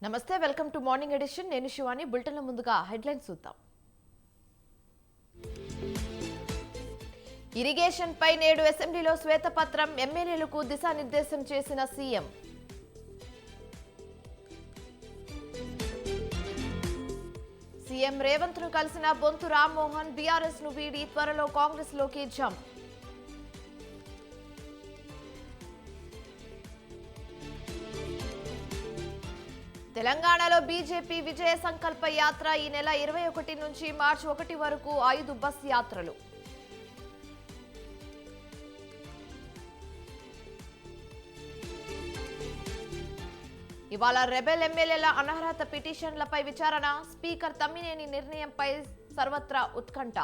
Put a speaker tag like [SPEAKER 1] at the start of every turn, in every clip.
[SPEAKER 1] నమస్తే, welcome to morning edition. నేను శివాని. బులెటిన్ల ముందుగా హెడ్లైన్స్ చూద్దాం. ఇరిగేషన్ పై నేడు అసెంబ్లీలో శ్వేతపత్రం, ఎమ్మెల్యేలకు దిశానిర్దేశం చేసిన సీఎం. సీఎం రేవంత్ ను కలిసిన బొంతు రామ్మోహన్, బీఆర్ఎస్ ను వీడి త్వరలో కాంగ్రెస్ లోకి జంప్. తెలంగాణలో బీజేపీ విజయ సంకల్ప యాత్ర ఈ నెల 21 నుంచి మార్చి 1 వరకు 5 బస్ యాత్రలు. ఇవాళ రెబెల్ ఎమ్మెల్యేల అనర్హత పిటిషన్లపై విచారణ. స్పీకర్ తమ్మినేని నిర్ణయంపై సర్వత్రా ఉత్కంఠ.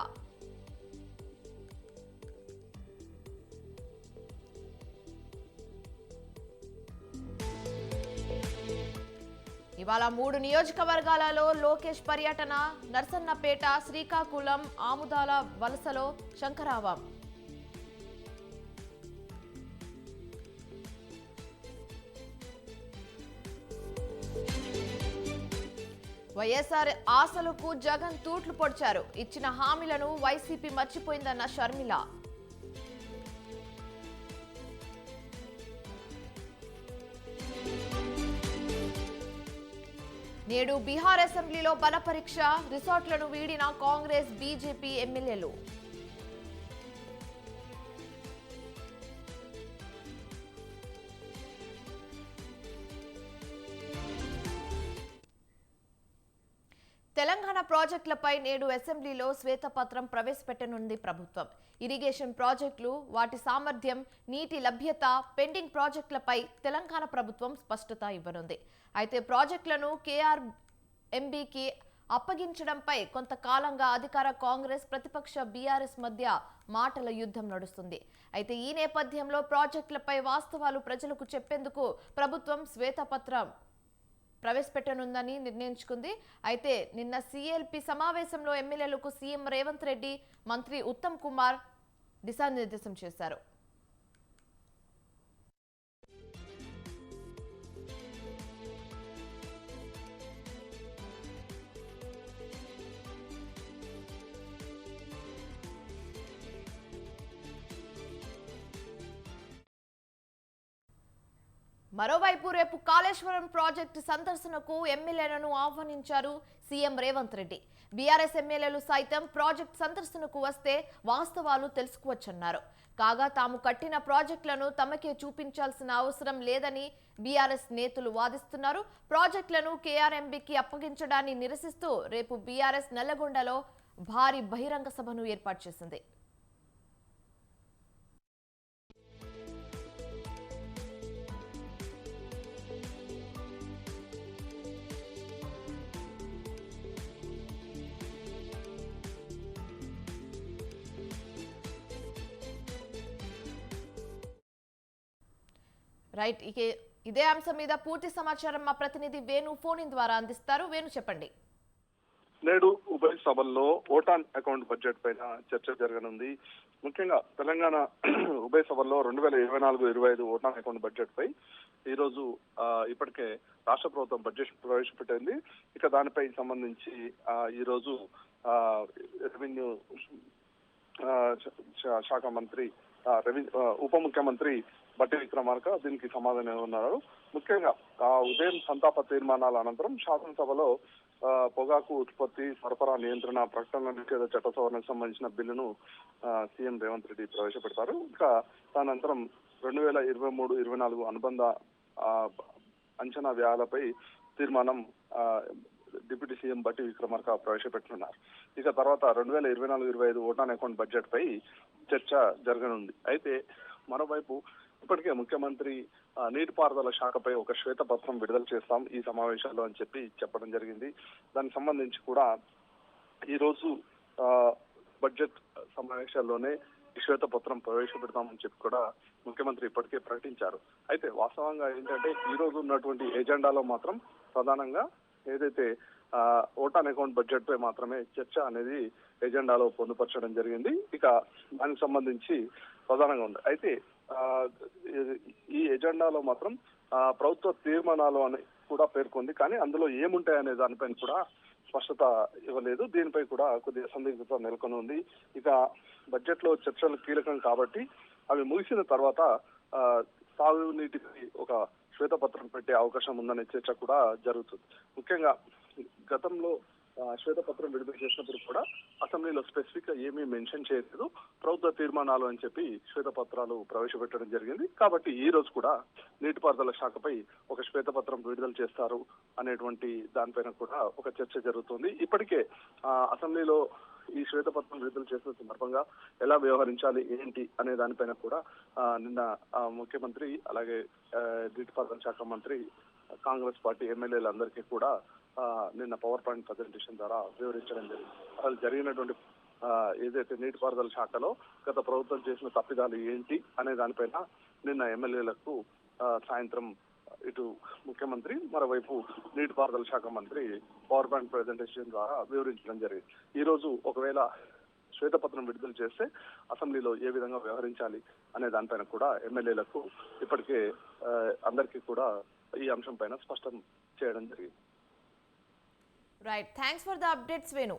[SPEAKER 1] ఇవాళ 3 నియోజకవర్గాలలో లోకేష్ పర్యటన. నర్సన్నపేట, శ్రీకాకుళం, ఆముదాల వలసలో శంకరావం. వైఎస్ఆర్ ఆశలకు జగన్ తూట్లు పొడిచారు. ఇచ్చిన హామీలను వైసీపీ మర్చిపోయిందన్న షర్మిల. నేడు బీహార్ అసెంబ్లీలో బల పరీక్ష. రిసార్ట్లను వీడిన కాంగ్రెస్, బీజేపీ ఎమ్మెల్యేలు. తెలంగాణ ప్రాజెక్టులపై నేడు అసెంబ్లీలో శ్వేతపత్రం ప్రవేశపెట్టనుంది ప్రభుత్వం. ఇరిగేషన్ ప్రాజెక్టులు, వాటి సామర్థ్యం, నీటి లభ్యత, పెండింగ్ ప్రాజెక్టులపై తెలంగాణ ప్రభుత్వం స్పష్టత ఇవ్వనుంది. అయితే ప్రాజెక్టులను కేఆర్ఎంబీకి అప్పగించడంపై కొంతకాలంగా అధికార కాంగ్రెస్, ప్రతిపక్ష బీఆర్ఎస్ మధ్య మాటల యుద్ధం నడుస్తుంది. అయితే ఈ నేపథ్యంలో ప్రాజెక్టులపై వాస్తవాలు ప్రజలకు చెప్పేందుకు ప్రభుత్వం శ్వేతపత్రం ప్రవేశపెట్టనుందని నిర్ణయించుకుంది. అయితే నిన్న సీఎల్పీ సమావేశంలో ఎమ్మెల్యేలకు సీఎం రేవంత్ రెడ్డి, మంత్రి ఉత్తమ్ కుమార్ దిశానిర్దేశం చేశారు. మరోవైపు రేపు కాళేశ్వరం ప్రాజెక్టు సందర్శనకు ఎమ్మెల్యేలను ఆహ్వానించారు సీఎం రేవంత్ రెడ్డి. బీఆర్ఎస్ ఎమ్మెల్యేలు సైతం ప్రాజెక్టు సందర్శనకు వస్తే వాస్తవాలు తెలుసుకోవచ్చన్నారు. కాగా తాము కట్టిన ప్రాజెక్టులను తమకే చూపించాల్సిన అవసరం లేదని బీఆర్ఎస్ నేతలు వాదిస్తున్నారు. ప్రాజెక్టులను కేఆర్ఎంబీకి అప్పగించడాన్ని నిరసిస్తూ రేపు బీఆర్ఎస్ నల్లగొండలో భారీ బహిరంగ సభను ఏర్పాటు చేసింది. రైట్, ఇదే అంశం మీద పూర్తి సమాచారం మా ప్రతినిధి వేణు ఫోన్ ఇన్ ద్వారా అందిస్తారు. వేణు, చెప్పండి.
[SPEAKER 2] నేడు ఉభయ సభల్లో ఓటాన్ అకౌంట్ బడ్జెట్ పైన చర్చ జరగనుంది. ముఖ్యంగా తెలంగాణ ఉభయ సభల్లో 2024-25 ఓటాన్ అకౌంట్ బడ్జెట్ పై ఈ రోజు ఇప్పటికే రాష్ట్ర ప్రభుత్వం బడ్జెట్ ప్రవేశపెట్టింది. ఇక దానిపై సంబంధించి ఈ రోజు రెవెన్యూ శాఖ మంత్రి, ఉప ముఖ్యమంత్రి బట్టి విక్రమార్క దీనికి సమాధానం ఉన్నారు. ముఖ్యంగా ఉదయం సంతాప తీర్మానాల అనంతరం శాసనసభలో పొగాకు ఉత్పత్తి, సరఫరా నియంత్రణ, ప్రకటనల నిషేధ చట్ట సవరణకు సంబంధించిన బిల్లును సీఎం రేవంత్ రెడ్డి ప్రవేశపెడతారు. ఇంకా దానంతరం 2023-24 అనుబంధ అంచనా వ్యయాలపై తీర్మానం డిప్యూటీ సీఎం బట్టి విక్రమార్క ప్రవేశపెట్టనున్నారు. ఇక తర్వాత 2024-25 ఓటాన్ అకౌంట్ బడ్జెట్ పై చర్చ జరగనుంది. అయితే మరోవైపు ఇప్పటికే ముఖ్యమంత్రి నీటిపారుదల శాఖపై ఒక శ్వేతపత్రం విడుదల చేస్తాం ఈ సమావేశాల్లో అని చెప్పడం జరిగింది. దానికి సంబంధించి కూడా ఈ రోజు బడ్జెట్ సమావేశాల్లోనే ఈ శ్వేతపత్రం ప్రవేశపెడతామని చెప్పి కూడా ముఖ్యమంత్రి ఇప్పటికే ప్రకటించారు. అయితే వాస్తవంగా ఏంటంటే ఈ రోజు ఉన్నటువంటి ఎజెండాలో మాత్రం ప్రధానంగా ఏదైతే ఓటాన్ అకౌంట్ బడ్జెట్ పై మాత్రమే చర్చ అనేది ఎజెండాలో పొందుపరచడం జరిగింది. ఇక దానికి సంబంధించి ప్రధానంగా ఉంది. అయితే ఈ ఎజెండాలో మాత్రం ప్రభుత్వ తీర్మానాలు అని కూడా పేర్కొంది. కానీ అందులో ఏముంటాయనే దానిపైన కూడా స్పష్టత ఇవ్వలేదు. దీనిపై కూడా కొద్దిగా సందిగ్ధత నెలకొని ఉంది. ఇక బడ్జెట్ లో చర్చలు కీలకం కాబట్టి అవి ముగిసిన తర్వాత సాగునీటికి ఒక శ్వేతపత్రం పెట్టే అవకాశం ఉందనే చర్చ కూడా జరుగుతుంది. ముఖ్యంగా గతంలో శ్వేతపత్రం విడుదల చేసినప్పుడు కూడా అసెంబ్లీలో స్పెసిఫిక్ గా ఏమీ మెన్షన్ చేయలేదు. ప్రభుత్వ తీర్మానాలు అని చెప్పి శ్వేతపత్రాలు ప్రవేశపెట్టడం జరిగింది. కాబట్టి ఈ రోజు కూడా నీటిపారుదల శాఖపై ఒక శ్వేతపత్రం విడుదల చేస్తారు అనేటువంటి దానిపైన కూడా ఒక చర్చ జరుగుతుంది. ఇప్పటికే అసెంబ్లీలో ఈ శ్వేతపత్రం విడుదల చేసిన సందర్భంగా ఎలా వ్యవహరించాలి ఏంటి అనే దానిపైన కూడా నిన్న ముఖ్యమంత్రి అలాగే నీటిపారుదల శాఖ మంత్రి కాంగ్రెస్ పార్టీ ఎమ్మెల్యేలందరికీ కూడా నిన్న పవర్ పాయింట్ ప్రజెంటేషన్ ద్వారా వివరించడం జరిగింది. అసలు జరిగినటువంటి ఏదైతే నీటిపారుదల శాఖలో గత ప్రభుత్వం చేసిన తప్పిదాలు ఏంటి అనే దానిపైన నిన్న ఎమ్మెల్యేలకు సాయంత్రం ఇటు ముఖ్యమంత్రి మరోవైపు నీటిపారుదల శాఖ మంత్రి పవర్ పాయింట్ ప్రజెంటేషన్ ద్వారా వివరించడం జరిగింది. ఈ రోజు ఒకవేళ శ్వేతపత్రం విడుదల చేస్తే అసెంబ్లీలో ఏ విధంగా వ్యవహరించాలి అనే దానిపైన కూడా ఎమ్మెల్యేలకు ఇప్పటికే అందరికీ కూడా ఈ అంశం పైన స్పష్టం చేయడం జరిగింది.
[SPEAKER 1] Right, thanks for the updates Venu.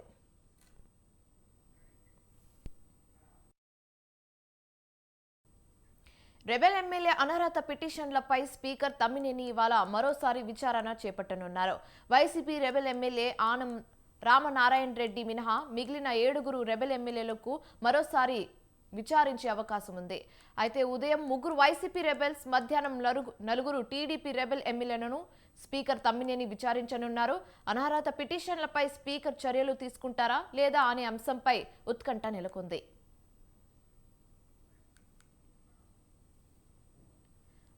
[SPEAKER 1] Rebel MLA అనర్హత పిటిషన్లపై స్పీకర్ తమ్మినేని ఇవాళ మరోసారి విచారణ చేపట్టనున్నారు. వైసీపీ రెబెల్ ఎమ్మెల్యే ఆనం రామనారాయణ రెడ్డి మినహా మిగిలిన 7 రెబెల్ ఎమ్మెల్యేలకు మరోసారి విచారించే అవకాశం ఉంది. అయితే ఉదయం 3 వైసీపీ రెబెల్స్, మధ్యాహ్నం 4 టీడీపీ రెబెల్ ఎమ్మెల్యేలను స్పీకర్ తమ్మినేని విచారించనున్నారు. అనర్హత పిటిషన్లపై స్పీకర్ చర్యలు తీసుకుంటారా లేదా అనే అంశంపై ఉత్కంఠ నెలకొంది.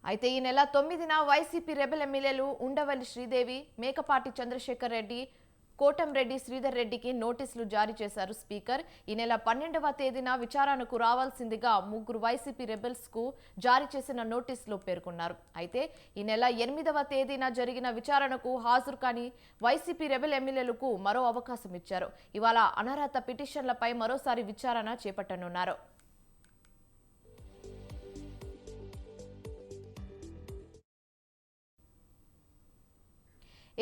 [SPEAKER 1] అయితే ఈ నెల 9న వైసీపీ రెబెల్ ఎమ్మెల్యేలు ఉండవల్లి శ్రీదేవి, మేకపాటి చంద్రశేఖర్ రెడ్డి, కోటంరెడ్డి శ్రీధర్ రెడ్డికి నోటీసులు జారీ చేశారు స్పీకర్. ఈ నెల 12వ తేదీన విచారణకు రావాల్సిందిగా 3 వైసీపీ రెబెల్స్ కు జారీ చేసిన నోటీసులో పేర్కొన్నారు. అయితే ఈ నెల 8వ తేదీన జరిగిన విచారణకు హాజరు కాని వైసీపీ రెబెల్ ఎమ్మెల్యేలకు మరో అవకాశం ఇచ్చారు. ఇవాళ అనర్హత పిటిషన్లపై మరోసారి విచారణ చేపట్టనున్నారు.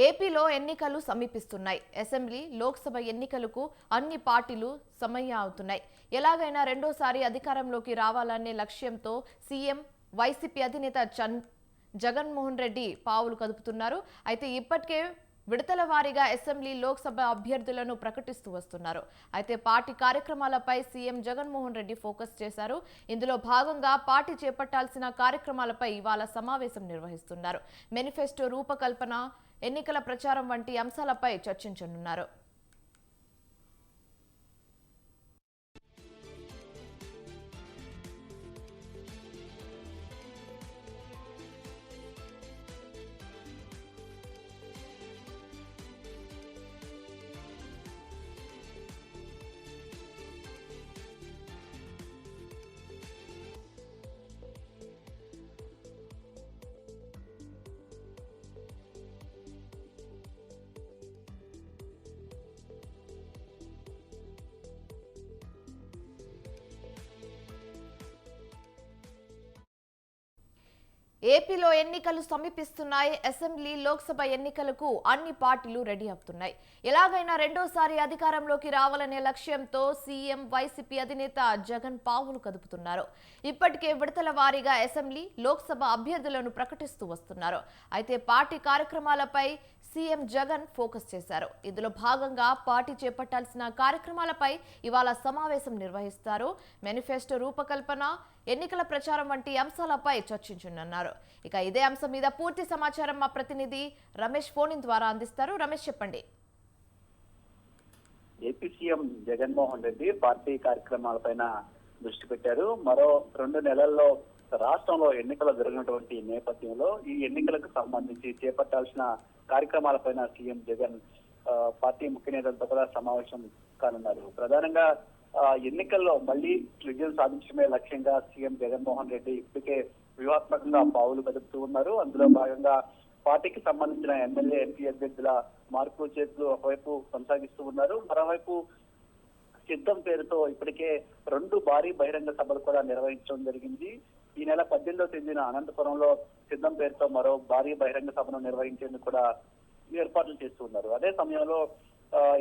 [SPEAKER 1] ఏపీలో ఎన్నికలు సమీపిస్తున్నాయి. అసెంబ్లీ, లోక్సభ ఎన్నికలకు అన్ని పార్టీలు సమయం అవుతున్నాయి. ఎలాగైనా రెండోసారి అధికారంలోకి రావాలనే లక్ష్యంతో సీఎం, వైసీపీ అధినేత జగన్మోహన్ రెడ్డి పావులు కదుపుతున్నారు. అయితే ఇప్పటికే విడతల వారీగా అసెంబ్లీ, లోక్సభ అభ్యర్థులను ప్రకటిస్తూ వస్తున్నారు. అయితే పార్టీ కార్యక్రమాలపై సీఎం జగన్మోహన్ రెడ్డి ఫోకస్ చేశారు. ఇందులో భాగంగా పార్టీ చేపట్టాల్సిన కార్యక్రమాలపై ఇవాళ సమావేశం నిర్వహిస్తున్నారు. మేనిఫెస్టో రూపకల్పన, ఎన్నికల ప్రచారం వంటి అంశాలపై చర్చించనున్నారు. ఏపీలో ఎన్నికలు సమీపిస్తున్నాయి. అసెంబ్లీ, లోక్సభ ఎన్నికలకు అన్ని పార్టీలు రెడీ అవుతున్నాయి. ఎలాగైనా రెండోసారి అధికారంలోకి రావాలనే లక్ష్యంతో సీఎం, వైసీపీ అధినేత జగన్ పావులు కదుపుతున్నారు. ఇప్పటికే విడతల వారీగా అసెంబ్లీ, లోక్సభ అభ్యర్థులను ప్రకటిస్తూ వస్తున్నారు. అయితే పార్టీ కార్యక్రమాలపై సీఎం జగన్ ఫోకస్ చేశారు. ఇందులో భాగంగా పార్టీ చేపట్టాల్సిన కార్యక్రమాలపై ఇవాళ సమావేశం నిర్వహిస్తారు. మేనిఫెస్టో రూపకల్పన, ఎన్నికల ప్రచారం వంటి అంశాలపై చర్చించనున్నారు. ఇక ఇదే అంశం మీద పూర్తి సమాచారం మా ప్రతినిధి రమేష్ ఫోన్ ద్వారా అందిస్తారు. రమేష్, చెప్పండి.
[SPEAKER 3] AP CM Jaganmohan Reddy party కార్యక్రమాలపైన దృష్టి పెట్టారు. మరో 2 నెలల్లో రాష్ట్రంలో ఎన్నికలు జరిగినటువంటి నేపథ్యంలో ఈ ఎన్నికలకు సంబంధించి చేపట్టాల్సిన కార్యక్రమాలపైన సీఎం జగన్ పార్టీ ముఖ్య నేతలతో కూడా సమావేశం కానున్నారు. ప్రధానంగా ఎన్నికల్లో మళ్లీ విజయం సాధించడమే లక్ష్యంగా సీఎం జగన్మోహన్ రెడ్డి ఇప్పటికే వ్యూహాత్మకంగా పావులు కదుపుతూ ఉన్నారు. అందులో భాగంగా పార్టీకి సంబంధించిన ఎమ్మెల్యే, ఎంపీ అభ్యర్థుల మార్పులు చేతులు ఒకవైపు కొనసాగిస్తూ ఉన్నారు. మరోవైపు సిద్ధం పేరుతో ఇప్పటికే 2 భారీ బహిరంగ సభలు కూడా నిర్వహించడం జరిగింది. ఈ నెల 18వ తేదీన అనంతపురంలో సిద్ధం పేరుతో మరో భారీ బహిరంగ సభను నిర్వహించేందుకు కూడా ఏర్పాట్లు చేస్తున్నారు. అదే సమయంలో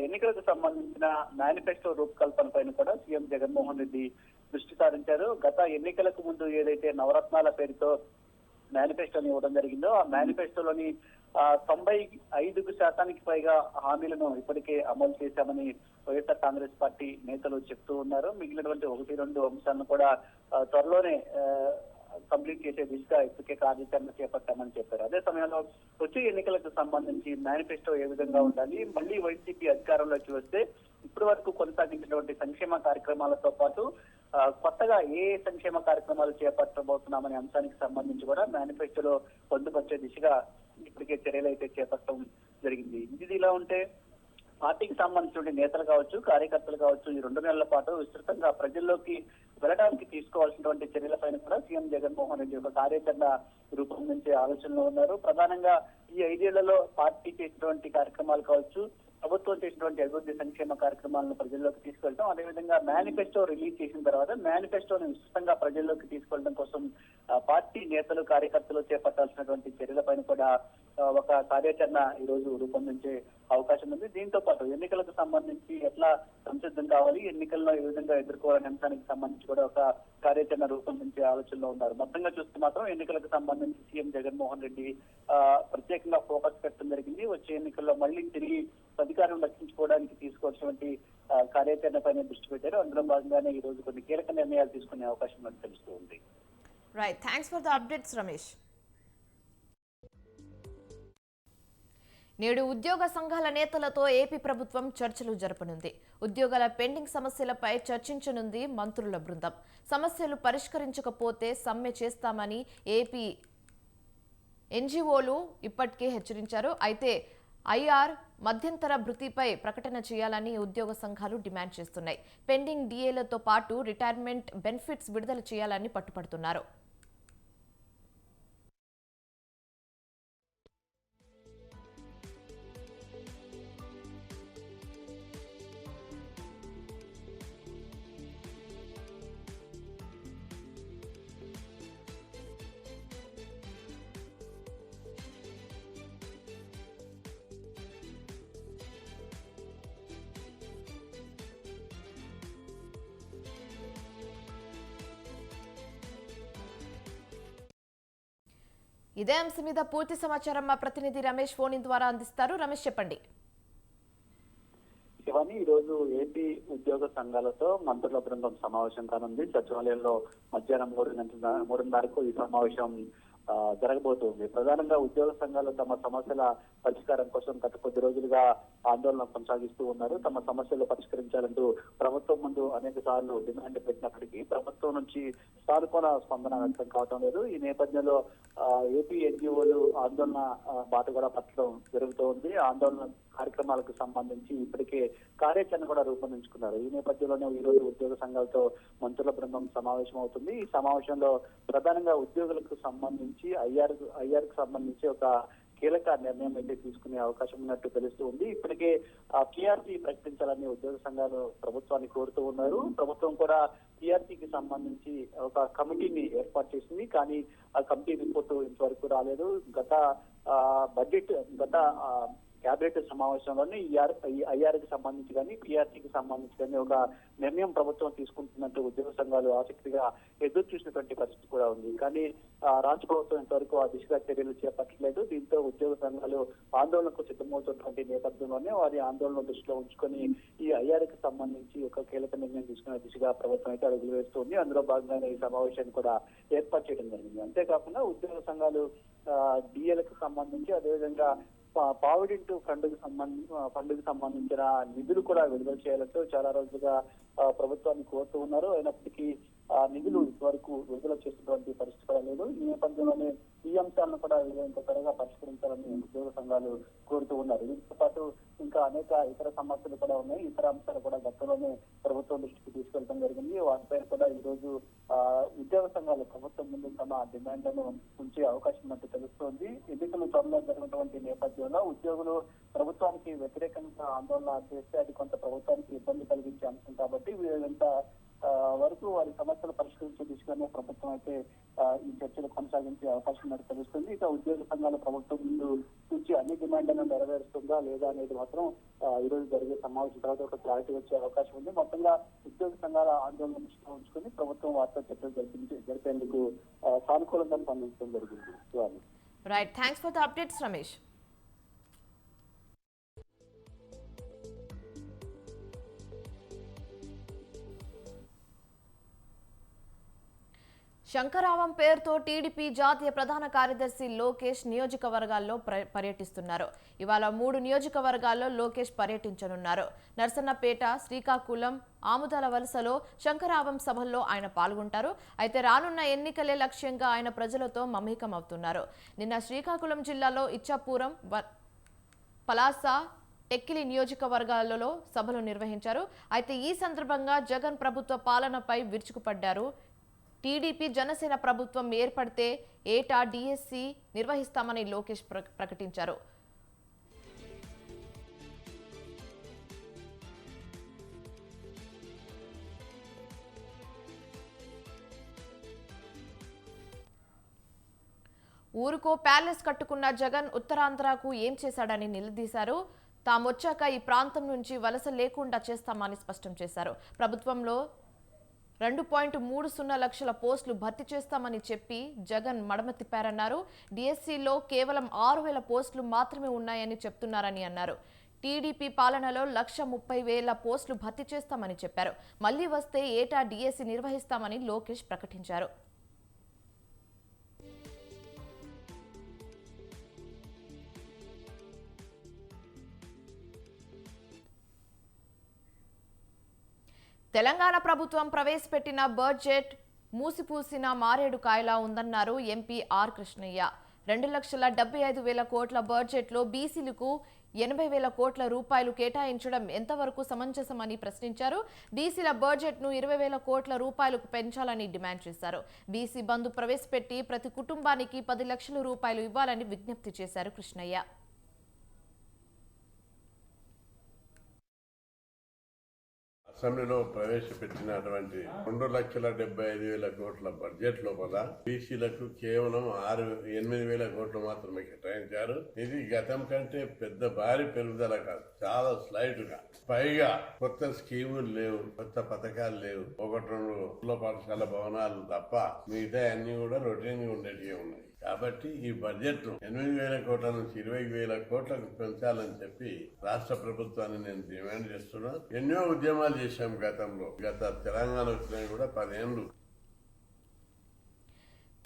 [SPEAKER 3] ఎన్నికలకు సంబంధించిన మేనిఫెస్టో రూపకల్పన పైన కూడా సీఎం జగన్మోహన్ రెడ్డి దృష్టి సారించారు. గత ఎన్నికలకు ముందు ఏదైతే నవరత్నాల పేరుతో మేనిఫెస్టోని ఇవ్వడం జరిగిందో ఆ మేనిఫెస్టోలోని 95% పైగా హామీలను ఇప్పటికే అమలు చేశామని వైఎస్ఆర్ కాంగ్రెస్ పార్టీ నేతలు చెప్తూ ఉన్నారు. మిగిలినటువంటి 1-2 అంశాలను కూడా త్వరలోనే కంప్లీట్ చేసే దిశగా ఇప్పటికే కార్యాచరణ చేపట్టామని చెప్పారు. అదే సమయంలో వచ్చే ఎన్నికలకు సంబంధించి మేనిఫెస్టో ఏ విధంగా ఉండాలి, మళ్ళీ వైసీపీ అధికారంలోకి వస్తే ఇప్పటి వరకు కొనసాగించినటువంటి సంక్షేమ కార్యక్రమాలతో పాటు కొత్తగా ఏ సంక్షేమ కార్యక్రమాలు చేపట్టబోతున్నామనే అంశానికి సంబంధించి కూడా మేనిఫెస్టోలో పొందుపరిచే దిశగా ఇప్పటికే చర్యలు అయితే చేపట్టడం జరిగింది. ఇది ఇలా ఉంటే పార్టీకి సంబంధించిన నేతలు కావచ్చు, కార్యకర్తలు కావచ్చు, ఈ 2 నెలల పాటు విస్తృతంగా ప్రజల్లోకి వెళ్ళడానికి తీసుకోవాల్సినటువంటి చర్యలపైన కూడా సీఎం జగన్మోహన్ రెడ్డి ఒక కార్యాచరణ రూపొందించే ఆలోచనలో ఉన్నారు. ప్రధానంగా ఈ 5 ఏళ్లలో పార్టీ చేసినటువంటి కార్యక్రమాలు కావచ్చు, ప్రభుత్వం చేసినటువంటి అభివృద్ధి సంక్షేమ కార్యక్రమాలను ప్రజల్లోకి తీసుకెళ్తాం. అదేవిధంగా మేనిఫెస్టో రిలీజ్ చేసిన తర్వాత మేనిఫెస్టోని విస్తృతంగా ప్రజల్లోకి తీసుకెళ్లడం కోసం పార్టీ నేతలు, కార్యకర్తలు చేపట్టాల్సినటువంటి చర్యలపైన కూడా ఒక కార్యాచరణ ఈ రోజు రూపొందించే అవకాశం ఉంది. దీంతో పాటు ఎన్నికలకు సంబంధించి ఎట్లా సంసిద్ధం కావాలి, ఎన్నికల్లో ఏ విధంగా ఎదుర్కోవాలనే అంశానికి సంబంధించి కూడా ఒక కార్యాచరణ రూపొందించే ఆలోచనలో ఉన్నారు. మొత్తంగా చూస్తే మాత్రం ఎన్నికలకు సంబంధించి సీఎం జగన్మోహన్ రెడ్డి ప్రత్యేకంగా ఫోకస్ పెట్టడం జరిగింది. వచ్చే ఎన్నికల్లో మళ్ళీ తిరిగి అధికారం రక్షించుకోవడానికి తీసుకోవాల్సినటువంటి కార్యాచరణ పైన దృష్టి పెట్టారు. అందులో భాగంగానే ఈ రోజు కొన్ని కీలక నిర్ణయాలు తీసుకునే అవకాశం మనకు తెలుస్తూ ఉంది.
[SPEAKER 1] Right, thanks for the updates Ramesh. నేడు ఉద్యోగ సంఘాల నేతలతో ఏపీ ప్రభుత్వం చర్చలు జరపనుంది. ఉద్యోగాల పెండింగ్ సమస్యలపై చర్చించనుంది మంత్రుల బృందం. సమస్యలు పరిష్కరించకపోతే సమ్మె చేస్తామని ఏపీ ఎన్జీఓలు ఇప్పటికే హెచ్చరించారు. అయితే ఐఆర్ మధ్యంతర భృతిపై ప్రకటన చేయాలని ఉద్యోగ సంఘాలు డిమాండ్ చేస్తున్నాయి. పెండింగ్ డిఏలతో పాటు రిటైర్మెంట్ బెనిఫిట్స్ విడుదల చేయాలని పట్టుపడుతున్నారు. ఇదే అంశం మీద పూర్తి సమాచారం మా ప్రతినిధి రమేష్ ఫోన్ ద్వారా అందిస్తారు. రమేష్, చెప్పండి.
[SPEAKER 3] శివాని, ఈ రోజు ఏపీ ఉద్యోగ సంఘాలతో మంత్రుల బృందం సమావేశం కానుంది. సచివాలయంలో మధ్యాహ్నం 3:30కు ఈ సమావేశం జరగబోతుంది. ప్రధానంగా ఉద్యోగ సంఘాలు తమ సమస్యల పరిష్కారం కోసం గత కొద్ది రోజులుగా ఆందోళన కొనసాగిస్తూ ఉన్నారు. తమ సమస్యలు పరిష్కరించాలంటూ ప్రభుత్వం ముందు అనేక సార్లు డిమాండ్ పెట్టినప్పటికీ ప్రభుత్వం నుంచి సానుకూల స్పందన వ్యక్తం కావడం లేదు. ఈ నేపథ్యంలో ఏపీ ఎన్జీఓలు ఆందోళన బాట కూడా పట్టడం జరుగుతూ ఉంది. ఆందోళన కార్యక్రమాలకు సంబంధించి ఇప్పటికే కార్యాచరణ కూడా రూపొందించుకున్నారు. ఈ నేపథ్యంలోనే ఈ రోజు ఉద్యోగ సంఘాలతో మంత్రుల బృందం సమావేశం అవుతుంది. ఈ సమావేశంలో ప్రధానంగా ఉద్యోగులకు సంబంధించి ఐఆర్ కు సంబంధించి ఒక కీలక నిర్ణయం అయితే తీసుకునే అవకాశం ఉన్నట్టు తెలుస్తూ ఉంది. ఇప్పటికే పిఆర్సీ ప్రకటించాలని ఉద్యోగ సంఘాలు ప్రభుత్వాన్ని కోరుతూ ఉన్నారు. ప్రభుత్వం కూడా పిఆర్సీకి సంబంధించి ఒక కమిటీని ఏర్పాటు చేసింది. కానీ ఆ కమిటీ రిపోర్టు ఇంతవరకు రాలేదు. గత కేబినెట్ సమావేశంలోనే ఐఆర్కి సంబంధించి కానీ పిఆర్సీకి సంబంధించి కానీ ఒక నిర్ణయం ప్రభుత్వం తీసుకుంటున్నట్టు ఉద్యోగ సంఘాలు ఆసక్తిగా ఎదురు చూసినటువంటి పరిస్థితి కూడా ఉంది. కానీ రాష్ట్ర ప్రభుత్వం ఇంతవరకు ఆ దిశగా చర్యలు చేపట్టలేదు. దీంతో ఉద్యోగ సంఘాలు ఆందోళనకు సిద్ధమవుతున్నటువంటి నేపథ్యంలోనే వారి ఆందోళన దృష్టిలో ఉంచుకొని ఈ ఐఆర్కి సంబంధించి ఒక కీలక నిర్ణయం తీసుకునే దిశగా ప్రభుత్వం అయితే అడుగులు వేస్తుంది. అందులో భాగంగానే ఈ సమావేశాన్ని కూడా ఏర్పాటు చేయడం జరిగింది. అంతేకాకుండా ఉద్యోగ సంఘాలు డిఏలకు సంబంధించి అదేవిధంగా ప్రావిడెంట్ ఫండ్కి సంబంధించిన నిధులు కూడా విడుదల చేయాలంటూ చాలా రోజులుగా ప్రభుత్వాన్ని కోరుతూ ఉన్నారు. అయినప్పటికీ నిధులు ఇంతవరకు విడుదల చేసినటువంటి పరిస్థితి కూడా లేదు. ఈ నేపథ్యంలోనే ఈ అంశాలను కూడా ఇంత త్వరగా పరిష్కరించాలని ఉద్యోగ సంఘాలు కోరుతూ ఉన్నారు. దీంతో పాటు ఇంకా అనేక ఇతర సమస్యలు కూడా ఉన్నాయి. ఇతర అంశాలు కూడా గతంలోనే ప్రభుత్వం దృష్టికి తీసుకెళ్లడం జరిగింది. వాటిపై కూడా ఈ రోజు ఉద్యోగ సంఘాలు ప్రభుత్వం ముందు తమ డిమాండ్లను ఉంచే అవకాశం ఉన్నట్టు తెలుస్తోంది. ఎన్నికలు త్వరలో జరిగినటువంటి నేపథ్యంలో ఉద్యోగులు ప్రభుత్వానికి వ్యతిరేకంగా ఆందోళన చేస్తే అది కొంత ప్రభుత్వానికి ఇబ్బంది కలిగించే అంశం కాబట్టి వీళ్ళంతా వరకు వారి సమస్యలు పరిష్కరించే దిశగానే ప్రభుత్వం అయితే ఈ చర్చలు కొనసాగించే అవకాశం ఉన్నట్టు తెలుస్తుంది. ఇక ఉద్యోగ సంఘాల ప్రభుత్వం ముందు నుంచి అన్ని డిమాండ్లను నెరవేరుస్తుందా లేదా అనేది మాత్రం ఈ రోజు జరిగే సమావేశం తర్వాత ఒక క్లారిటీ వచ్చే అవకాశం ఉంది. మొత్తంగా ఉద్యోగ సంఘాల ఆందోళన దృష్టిలో ఉంచుకొని ప్రభుత్వం వార్తా చర్చలు జరిపేందుకు సానుకూలంగా స్పందించడం జరిగింది.
[SPEAKER 1] Right, thanks for the updates Ramesh. Shankaravam పేరుతో టీడీపీ జాతీయ ప్రధాన కార్యదర్శి లోకేష్ నియోజకవర్గాల్లో పర్యటిస్తున్నారు. ఇవాళ 3 నియోజకవర్గాల్లో లోకేష్ పర్యటించనున్నారు. నర్సన్నపేట, శ్రీకాకుళం, ఆముదాల వలసలో శంకరావం సభల్లో ఆయన పాల్గొంటారు. అయితే రానున్న ఎన్నికలే లక్ష్యంగా ఆయన ప్రజలతో మమేకమవుతున్నారు. నిన్న శ్రీకాకుళం జిల్లాలో ఇచ్చాపురం, పలాస, టెక్కిలి నియోజకవర్గాలలో సభలు నిర్వహించారు. అయితే ఈ సందర్భంగా జగన్ ప్రభుత్వ పాలనపై విరుచుకుపడ్డారు. టీడీపీ జనసేన ప్రభుత్వం ఏర్పడితే ఏటా డిఎస్సి నిర్వహిస్తామని లోకేష్ ప్రకటించారు. ఊరుకో ప్యాలెస్ కట్టుకున్న జగన్ ఉత్తరాంధ్రకు ఏం చేశాడని నిలదీశారు. తామొచ్చాక ఈ ప్రాంతం నుంచి వలస లేకుండా చేస్తామని స్పష్టం చేశారు. ప్రభుత్వంలో 2.30 లక్షల పోస్టులు భర్తీ చేస్తామని చెప్పి జగన్ మడమ తిప్పారన్నారు. డిఎస్సిలో కేవలం 6,000 పోస్టులు మాత్రమే ఉన్నాయని చెప్తున్నారని అన్నారు. టీడీపీ పాలనలో 1,30,000 పోస్టులు భర్తీ చేస్తామని చెప్పారు. మళ్లీ వస్తే ఏటా డిఎస్సి నిర్వహిస్తామని లోకేష్ ప్రకటించారు. తెలంగాణ ప్రభుత్వం ప్రవేశపెట్టిన బడ్జెట్ మూసిపూసిన మారేడు కాయలా ఉందన్నారు ఎంపీ ఆర్ కృష్ణయ్య. 2,75,000 కోట్ల బడ్జెట్లో బీసీలకు 80,000 కోట్ల రూపాయలు కేటాయించడం ఎంతవరకు సమంజసమని ప్రశ్నించారు. బీసీల బడ్జెట్ను 20,000 కోట్ల రూపాయలకు పెంచాలని డిమాండ్ చేశారు. బీసీ బంధు ప్రవేశపెట్టి ప్రతి కుటుంబానికి 10 లక్షల రూపాయలు ఇవ్వాలని విజ్ఞప్తి చేశారు కృష్ణయ్య.
[SPEAKER 4] అసెంబ్లీలో ప్రవేశపెట్టినటువంటి 2,75,000 కోట్ల బడ్జెట్ లోపల బీసీలకు కేవలం 8,000 కోట్లు మాత్రమే కేటాయించారు. ఇది గతం కంటే పెద్ద భారీ పెరుగుదల కాదు, చాలా స్లైట్ గా. పైగా కొత్త స్కీములు లేవు, కొత్త పథకాలు లేవు. 1-2 పాఠశాల భవనాలు తప్ప మిగతా అన్ని కూడా రొటీన్ గా ఉండేటివి ఉన్నాయి. కాబట్టి ఈ బడ్జెట్ 8,000 కోట్ల నుంచి 20,000 కోట్లకు పెంచాలని చెప్పి రాష్ట్ర ప్రభుత్వాన్ని నేను డిమాండ్ చేస్తున్నా. ఎన్నో ఉద్యమాలు చేశాం గతంలో. తెలంగాణ వచ్చినా కూడా 10 ఏళ్ళు.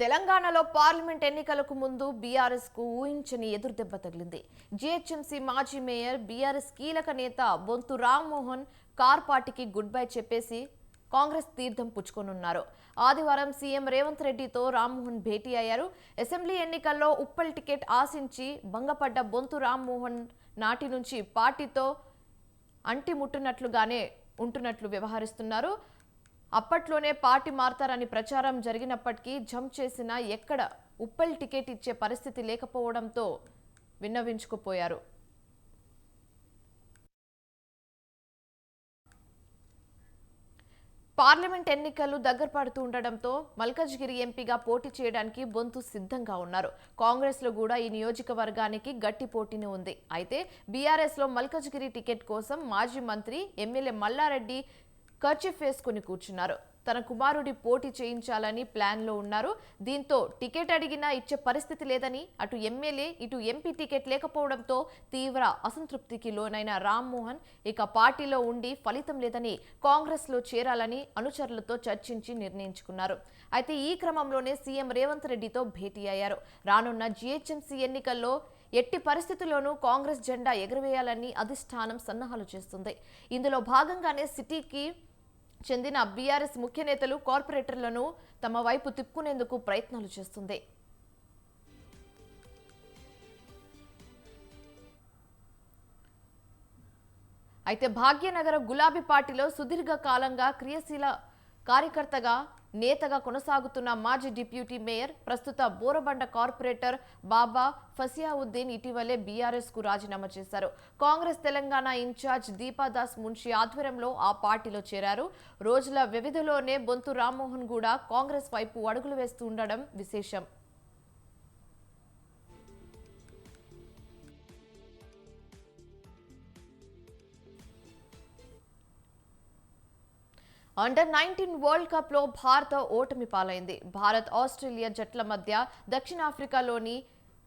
[SPEAKER 1] తెలంగాణలో పార్లమెంట్ ఎన్నికలకు ముందు బీఆర్ఎస్ కు ఊహించని ఎదురుదెబ్బ తగిలింది. జీహెచ్ఎంసీ మాజీ మేయర్, బీఆర్ఎస్ కీలక నేత బొంతు రామ్మోహన్ కార్ పార్టీకి గుడ్ బై చెప్పేసి కాంగ్రెస్ తీర్థం పుచ్చుకోనున్నారు. ఆదివారం సీఎం రేవంత్ రెడ్డితో రామ్మోహన్ భేటీ అయ్యారు. అసెంబ్లీ ఎన్నికల్లో ఉప్పల్ టికెట్ ఆశించి భంగపడ్డ బొంతు రామ్మోహన్ నాటి నుంచి పార్టీతో అంటిముట్టునట్లుగానే ఉంటున్నట్లు వ్యవహరిస్తున్నారు. అప్పట్లోనే పార్టీ మారతారని ప్రచారం జరిగినప్పటికీ జంప్ చేసినా ఎక్కడ ఉప్పల్ టికెట్ ఇచ్చే పరిస్థితి లేకపోవడంతో విన్నవించుకుపోయారు. పార్లమెంట్ ఎన్నికలు దగ్గర పడుతూ ఉండడంతో మల్కజ్గిరి ఎంపీగా పోటీ చేయడానికి బొంతు సిద్ధంగా ఉన్నారు. కాంగ్రెస్ లో కూడా ఈ నియోజకవర్గానికి గట్టి పోటీనే ఉంది. అయితే బీఆర్ఎస్ లో మల్కజ్గిరి టికెట్ కోసం మాజీ మంత్రి ఎమ్మెల్యే మల్లారెడ్డి కర్చీఫ్ వేసుకుని కూర్చున్నారు. తన కుమారుడి పోటీ చేయించాలని ప్లాన్ లో ఉన్నారు. దీంతో టికెట్ అడిగినా ఇచ్చే పరిస్థితి లేదని, అటు ఎమ్మెల్యే ఇటు ఎంపీ టికెట్ లేకపోవడంతో తీవ్ర అసంతృప్తికి లోనైన రామ్మోహన్ ఇక పార్టీలో ఉండి ఫలితం లేదని కాంగ్రెస్ లో చేరాలని అనుచరులతో చర్చించి నిర్ణయించుకున్నారు. అయితే ఈ క్రమంలోనే సీఎం రేవంత్ రెడ్డితో భేటీ అయ్యారు. రానున్న జీహెచ్ఎంసీ ఎన్నికల్లో ఎట్టి పరిస్థితుల్లోనూ కాంగ్రెస్ జెండా ఎగురవేయాలని అధిష్టానం సన్నాహాలు చేస్తుంది. ఇందులో భాగంగానే సిటీకి చెందిన బీఆర్ఎస్ ముఖ్య నేతలు, కార్పొరేటర్లను తమ వైపు తిప్పుకునేందుకు ప్రయత్నాలు చేస్తుంది. అయితే భాగ్యనగర గులాబీ పార్టీలో సుదీర్ఘ కాలంగా క్రియాశీల కార్యకర్తగా నేతగా కొనసాగుతున్న మాజీ డిప్యూటీ మేయర్ ప్రస్తుత బోరబండ కార్పొరేటర్ బాబా ఫసియావుద్దీన్ ఇటీవలే బీఆర్ఎస్ కు రాజీనామా చేశారు. కాంగ్రెస్ తెలంగాణ ఇన్ఛార్జ్ దీపాదాస్ మున్షి ఆధ్వర్యంలో ఆ పార్టీలో చేరారు. రోజుల వ్యవధిలోనే బొంతు రామ్మోహన్ కూడా కాంగ్రెస్ వైపు అడుగులు వేస్తూ ఉండడం విశేషం. అండర్-19 వరల్డ్ కప్ లో భారత్ ఓటమి పాలైంది. భారత్ ఆస్ట్రేలియా జట్ల మధ్య దక్షిణాఫ్రికాలోని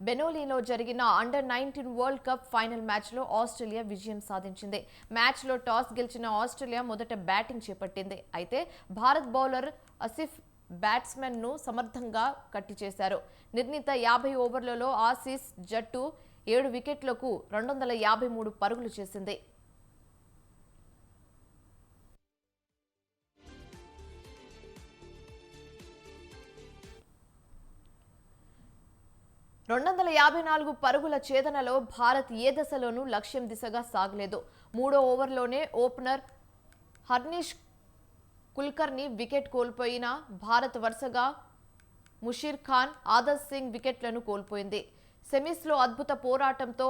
[SPEAKER 1] బెనోలీలో జరిగిన under-19 world cup final match లో ఆస్ట్రేలియా విజయం సాధించింది. మ్యాచ్ లో టాస్ గెలిచిన ఆస్ట్రేలియా మొదట బ్యాటింగ్ చేపట్టింది. అయితే భారత్ బౌలర్ ఆసిఫ్ బ్యాట్స్మెన్ ను సమర్థంగా కట్టి చేశారు. నిర్ణీత 50 ఓవర్లలో ఆసీస్ జట్టు 7 వికెట్లకు 253 పరుగులు చేసింది. పరుగుల ఛేదనలో భారత్ ఏ దశలోనూ లక్ష్యం దిశగా సాగలేదు. 3వ ఓవర్లోనే ఓపెనర్ హర్నిష్ కుల్కర్ని వికెట్ కోల్పోయిన భారత్ వరుసగా ముషీర్ ఖాన్, ఆదర్శ్ సింగ్ వికెట్లను కోల్పోయింది. సెమీస్లో అద్భుత పోరాటంతో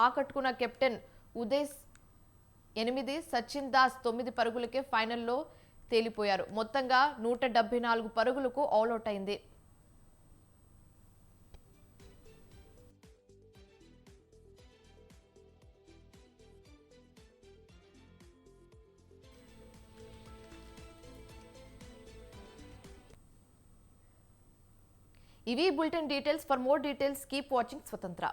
[SPEAKER 1] ఆకట్టుకున్న కెప్టెన్ ఉదేశ్ 8, సచిన్ దాస్ 9 పరుగులకే ఫైనల్లో తేలిపోయారు. మొత్తంగా 174 పరుగులకు ఆల్అౌట్ అయింది. ఇవి bulletin details. For more details keep watching స్వతంత్ర.